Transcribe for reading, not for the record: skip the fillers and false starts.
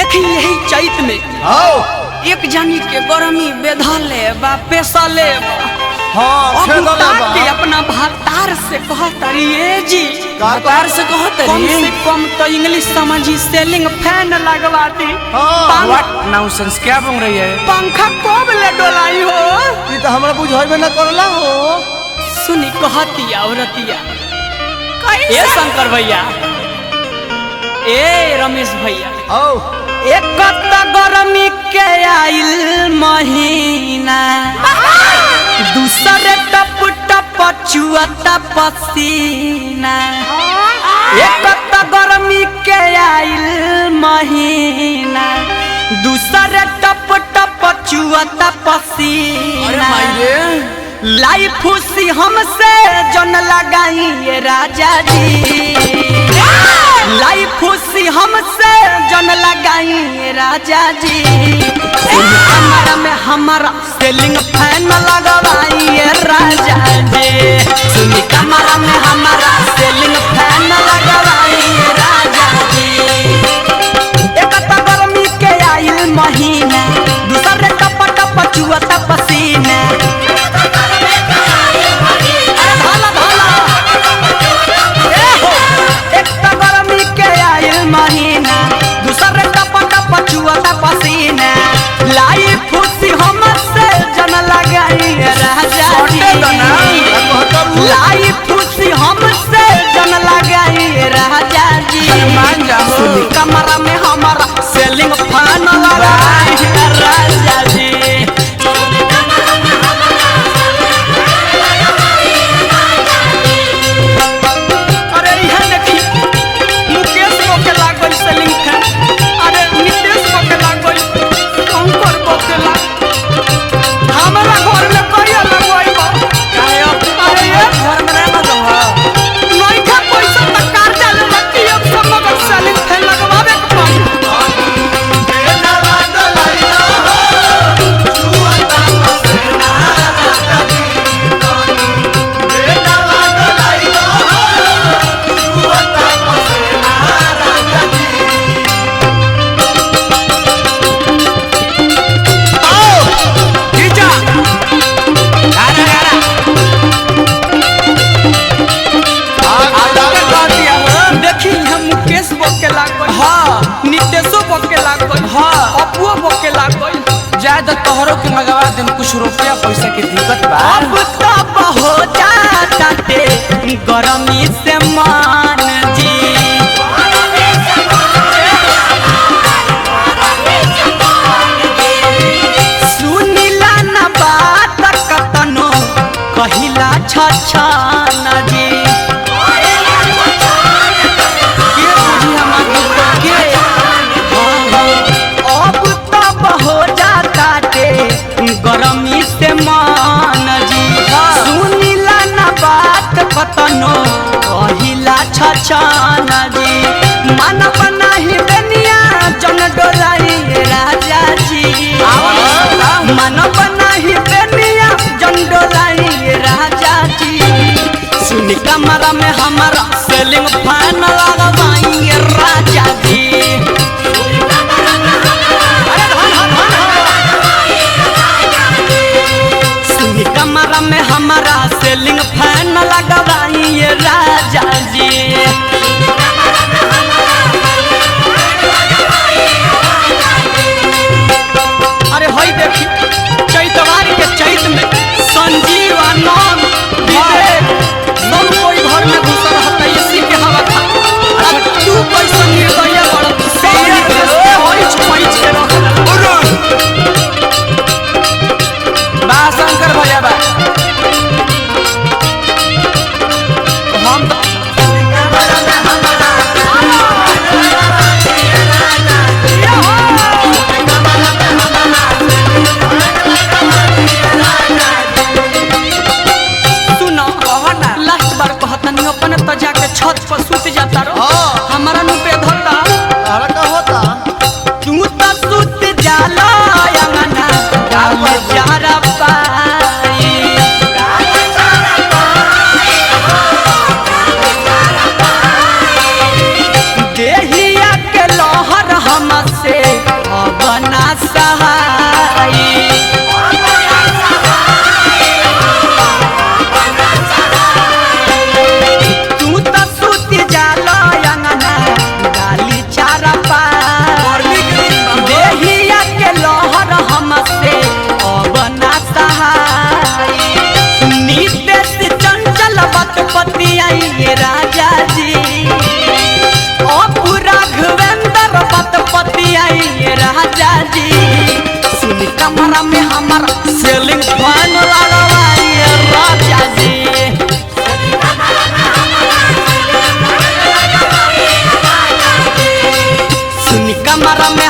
देखी यही चैत में एक जानी के गरमी बेधा ले बा पैसा ले के अपना भातार से कहतरी जी भातार से कहतरी कम से कम तो इंग्लिश समझी सेलिंग फैन लगवा दी। नाउसेंस क्या बोल रही है? पंखा कब ले डोलाई हो? ये तो हमरा बुझाई में न करला हो। सुनी कहतिया औरतिया ए शंकर भैया ए रमेश भैया एक गरमी के आइल महीना दूसरे टप टप चुअता पसीना। एक गरमी के आइल महीना दूसरे टप टप चुअता पसीना। लाई फूसी हमसे जन लगाई राजा जी, लाई फूसी हमसे जन लगाई राजा जी। कमरा में हमारा सेलिंग फैन लगवाई राजा जी, सुनी कमरा में हमारा सेलिंग फैन लगवाई राजा जी। एक गरमी के आइल महीना दूसरे टप टप चुअता पसीना। महीना दूसरे टप टप चुअता पसीना। लाई फूसी हमसे जन लगाई राजा जी, लाई फूसी हमसे जन लगाई राजा जी। कमरा में हमारा सेलिंग फैन लगाई राजा जी। तोहरों के मंगवा देम कुछ रुपया पैसा के दिक्कत बा। अब तब हो जाता गरमी से मान जी, सुनिला न बात कतनो कहिला छछान जी। गरमी से मान जी सुनिला न बात कतनो कहिला छछान जी। मन बनाही बेनिया जन डोलाई राजा जी, मन बनाही बेनिया जन डोलाई राजा जी। सुनी कमरा में हमारा सेलिंग फैन लगवाई राजा जी। कमरा में हमारा सेलिंग फैन लगवाई राजा जी। अरे होई देखी चैतवार के चैत में संजीव आनंद सब कोई घर में घुसल रहता इसी के हवा खा। तू कैसा निर्दय बड़ा बा शंकर भैया बा हम सुनो लास्ट बार कहतनी अपन तो जाके छत पर सूत जाता रहो। हमारा नु पे धरता होता तू तो सूत जाला अंगना गाँव जहरा पाई। देहिया के लहर हमसे हमारा में